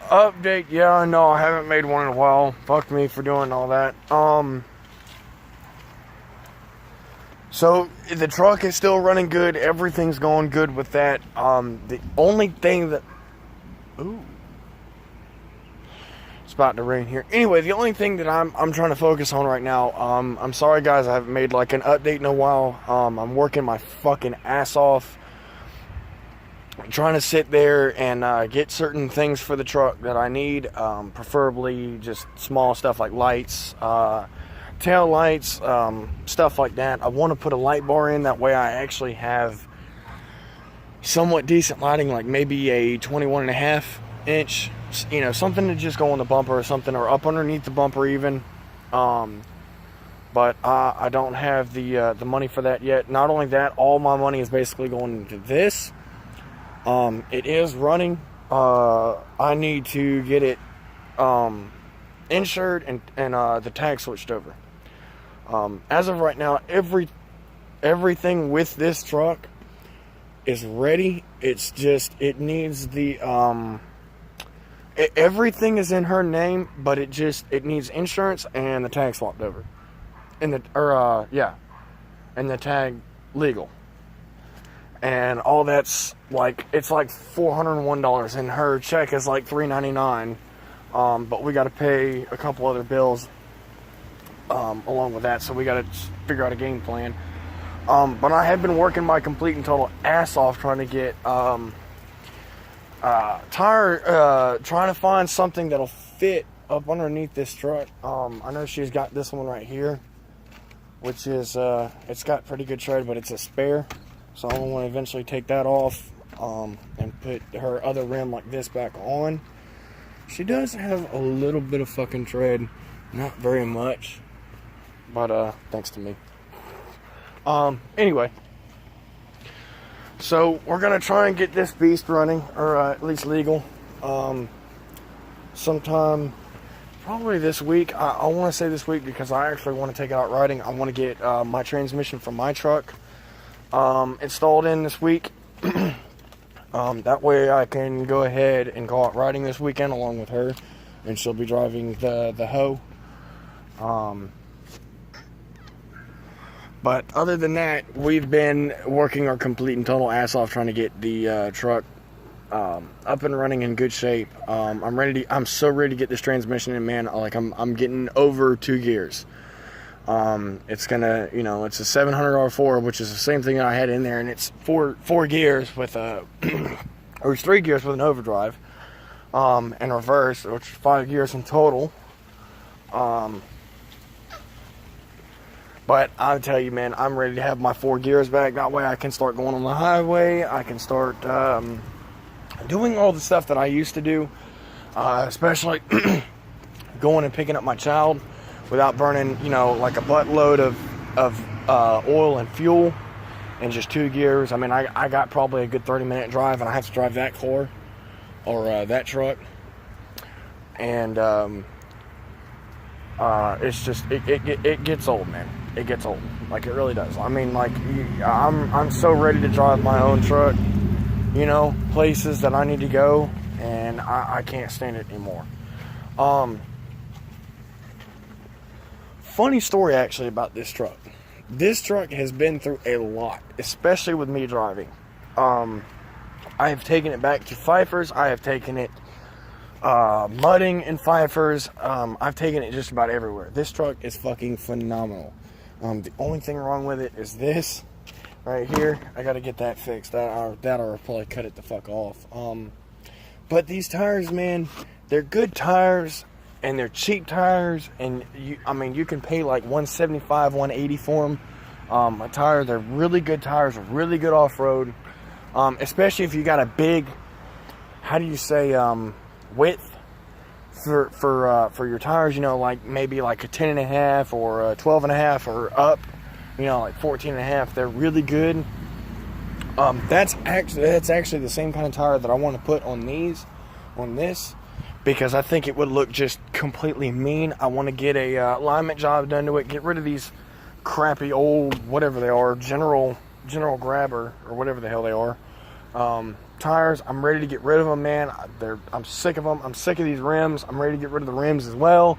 Update, yeah, no, I haven't made one in a while. Fuck me for doing all that. So the truck is still running good. Everything's going good with that. The only thing that, ooh, it's about to rain here. Anyway, the only thing that I'm trying to focus on right now. I'm sorry guys, I haven't made like an update in a while. I'm working my fucking ass off, trying to sit there and get certain things for the truck that I need, preferably just small stuff like lights, tail lights, stuff like that. I want to put a light bar in, that way I actually have somewhat decent lighting, like maybe a 21.5 inch, you know, something to just go on the bumper or something, or up underneath the bumper even. But I don't have the money for that yet. Not only that, all my money is basically going into this. It is running. I need to get it insured and the tag switched over. As of right now, everything with this truck is ready. It's just, it needs the everything is in her name, but it needs insurance and the tag swapped over, and the tag legal. And all that's like, it's like $401, and her check is like $399. But we got to pay a couple other bills along with that, so we got to figure out a game plan. But I have been working my complete and total ass off trying to get trying to find something that'll fit up underneath this truck. I know she's got this one right here, which is it's got pretty good tread, but it's a spare. So I want to eventually take that off and put her other rim like this back on. She does have a little bit of fucking tread, not very much, but thanks to me. Anyway, so we're gonna try and get this beast running, or at least legal, sometime probably this week. I want to say this week because I actually want to take it out riding. I want to get my transmission from my truck installed in this week. That way I can go ahead and go out riding this weekend along with her, and she'll be driving the hoe. But other than that, we've been working our complete and total ass off trying to get the truck up and running in good shape. I'm so ready to get this transmission in, man. Like I'm getting over 2 gears. It's gonna, you know, it's a 700 R4, which is the same thing I had in there, and it's four gears with a, or it's 3 gears with an overdrive, and reverse, which is 5 gears in total. But I'll tell you, man, I'm ready to have my 4 gears back. That way I can start going on the highway. I can start doing all the stuff that I used to do, especially going and picking up my child without burning, you know, like a buttload of oil and fuel and just 2 gears. I mean, I got probably a good 30-minute drive, and I have to drive that car or that truck. And it's just, it gets old, man. It gets old. Like, it really does. I mean, like, I'm so ready to drive my own truck, you know, places that I need to go, and I can't stand it anymore. Funny story, actually, about this truck. This truck has been through a lot, especially with me driving. I have taken it back to Pfeiffer's. I have taken it mudding in Pfeiffer's. I've taken it just about everywhere. This truck is fucking phenomenal. The only thing wrong with it is this right here. I got to get that fixed. That or probably cut it the fuck off. But these tires, man, they're good tires. And they're cheap tires, and you can pay like $175, $180 for them. A tire, they're really good tires, really good off-road, especially if you got a big, how do you say, width for your tires. You know, like maybe like a 10.5 or a 12.5 or up. You know, like 14.5. They're really good. That's actually the same kind of tire that I want to put on this. Because I think it would look just completely mean. I want to get a alignment job done to it. Get rid of these crappy old, whatever they are, General Grabber, or whatever the hell they are. tires. I'm ready to get rid of them, man. I'm sick of them. I'm sick of these rims. I'm ready to get rid of the rims as well.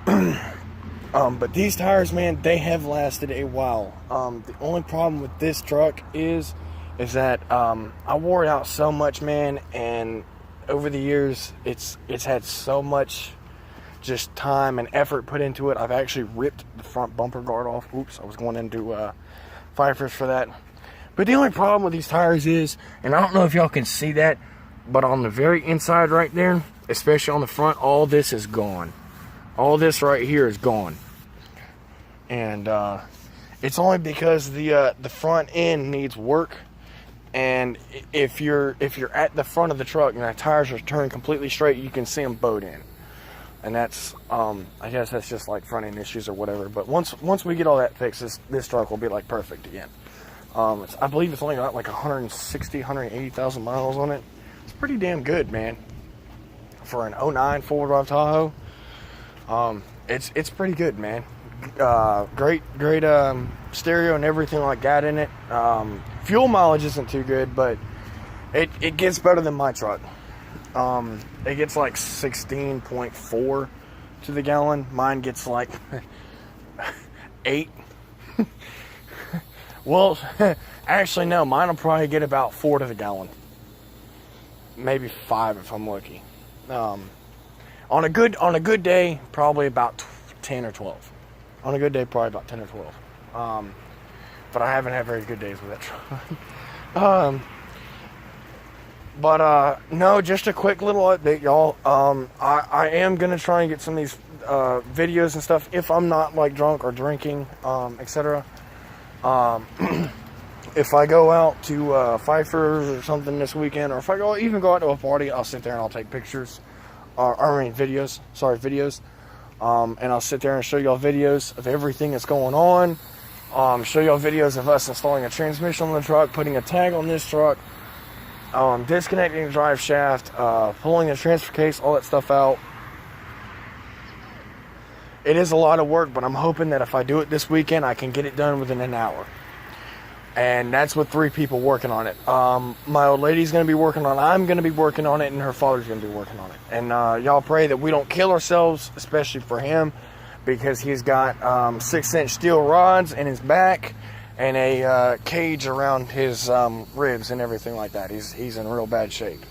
But these tires, man, they have lasted a while. The only problem with this truck is that I wore it out so much, man, and over the years, it's had so much just time and effort put into it. I've actually ripped the front bumper guard off. Oops, I was going into Pfeiffer's for that. But the only problem with these tires is, and I don't know if y'all can see that, but on the very inside right there, especially on the front, all this is gone. All this right here is gone. And it's only because the front end needs work. And if you're at the front of the truck and the tires are turned completely straight, you can see them bowed in. And that's I guess that's just like front end issues or whatever. But once we get all that fixed, this truck will be like perfect again. I believe it's only got like 180,000 miles on it. It's pretty damn good, man, for an 09 4-wheel drive Tahoe. It's pretty good, man. Great stereo and everything like that in it. Fuel mileage isn't too good, but it gets better than my truck. It gets like 16.4 to the gallon. Mine gets like 8. Well, actually no, mine will probably get about 4 to the gallon. Maybe 5 if I'm lucky. On a good day, probably about 10 or 12. On a good day, probably about 10 or 12. But I haven't had very good days with that truck. But no, just a quick little update, y'all. I am going to try and get some of these videos and stuff if I'm not like drunk or drinking, etc. If I go out to Pfeiffer's or something this weekend, or if I even go out to a party, I'll sit there and I'll take pictures. Videos. Sorry, videos. And I'll sit there and show y'all videos of everything that's going on. Show y'all videos of us installing a transmission on the truck, putting a tag on this truck, disconnecting the drive shaft, pulling the transfer case, all that stuff out. It is a lot of work, but I'm hoping that if I do it this weekend, I can get it done within an hour. And that's with 3 people working on it. My old lady's going to be working on it, I'm going to be working on it, and her father's going to be working on it. And y'all pray that we don't kill ourselves, especially for him, because he's got 6-inch steel rods in his back and a cage around his ribs and everything like that. He's in real bad shape.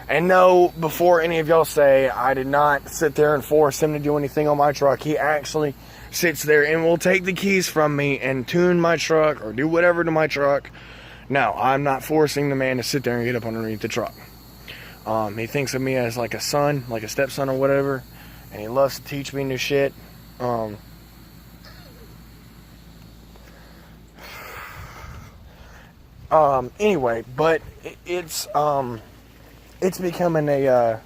And no, before any of y'all say, I did not sit there and force him to do anything on my truck. He actually sits there and will take the keys from me and tune my truck or do whatever to my truck. No, I'm not forcing the man to sit there and get up underneath the truck. He thinks of me as like a son, like a stepson or whatever, and he loves to teach me new shit. Anyway, but it's becoming a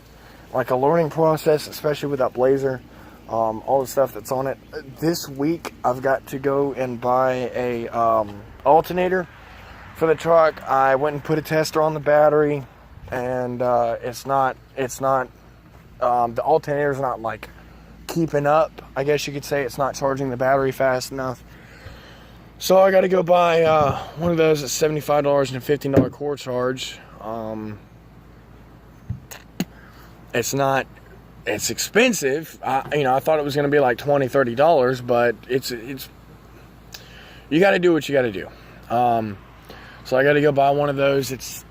like a learning process, especially with that Blazer. All the stuff that's on it. This week, I've got to go and buy a alternator for the truck. I went and put a tester on the battery, and it's not. The alternator's not like keeping up. I guess you could say it's not charging the battery fast enough. So I got to go buy one of those at $75 and a $15 core charge. It's expensive. I thought it was going to be like $20, $30, but it's you got to do what you got to do. So I got to go buy one of those. It's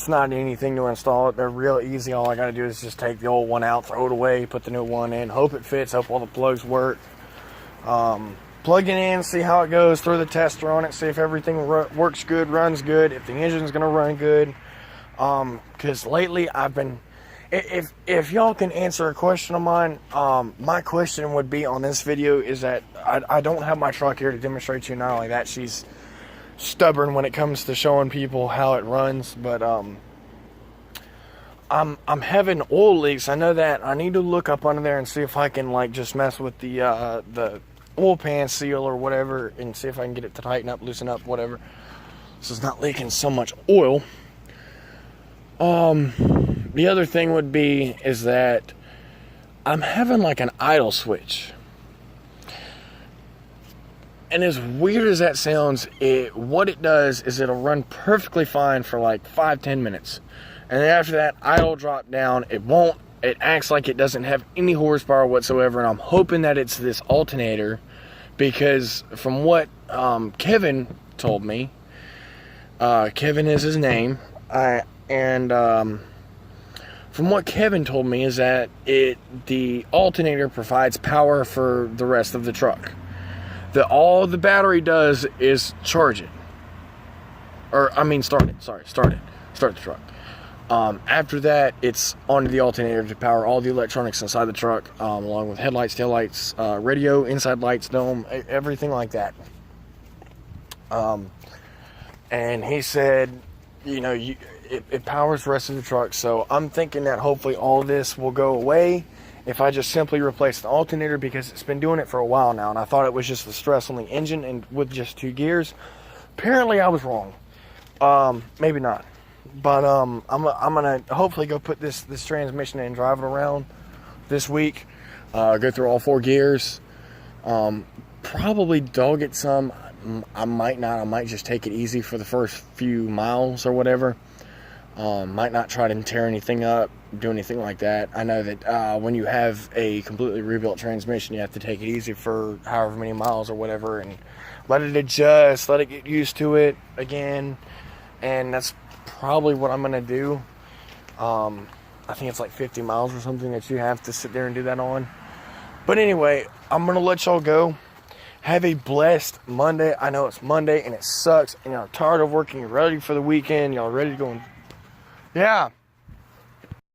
not anything to install it. They're real easy. All I got to do is just take the old one out, throw it away, put the new one in, hope it fits, hope all the plugs work. Plug it in, see how it goes, throw the tester on it, see if everything works good, runs good, if the engine's going to run good. Because lately I've been... If y'all can answer a question of mine, my question would be on this video is that I don't have my truck here to demonstrate to you. Not only that, she's stubborn when it comes to showing people how it runs, but I'm having oil leaks. I know that. I need to look up under there and see if I can like just mess with the oil pan seal or whatever and see if I can get it to tighten up, loosen up, whatever. So it's not leaking so much oil. The other thing would be is that I'm having like an idle switch. And as weird as that sounds, what it does is it'll run perfectly fine for like 5-10 minutes. And then after that, idle drop down. It acts like it doesn't have any horsepower whatsoever. And I'm hoping that it's this alternator, because from what Kevin told me, Kevin is his name, from what Kevin told me is that the alternator provides power for the rest of the truck. All the battery does is charge it. Start it. Sorry, start it. Start the truck. After that, it's onto the alternator to power all the electronics inside the truck, along with headlights, taillights, radio, inside lights, dome, everything like that. And he said, it powers the rest of the truck. So I'm thinking that hopefully all this will go away if I just simply replace the alternator, because it's been doing it for a while now, and I thought it was just the stress on the engine and with just 2 gears. Apparently I was wrong. Maybe not. But I'm gonna hopefully go put this transmission in and drive it around this week. Go through all 4 gears. Probably dog it some. I might not. I might just take it easy for the first few miles or whatever. Might not try to tear anything up, do anything like that. I know that when you have a completely rebuilt transmission, you have to take it easy for however many miles or whatever, and let it adjust, let it get used to it again. And that's probably what I'm going to do. I think it's like 50 miles or something that you have to sit there and do that on. But anyway, I'm going to let y'all go. Have a blessed Monday. I know it's Monday and it sucks, and y'all tired of working. You're ready for the weekend. Y'all ready to go. Yeah.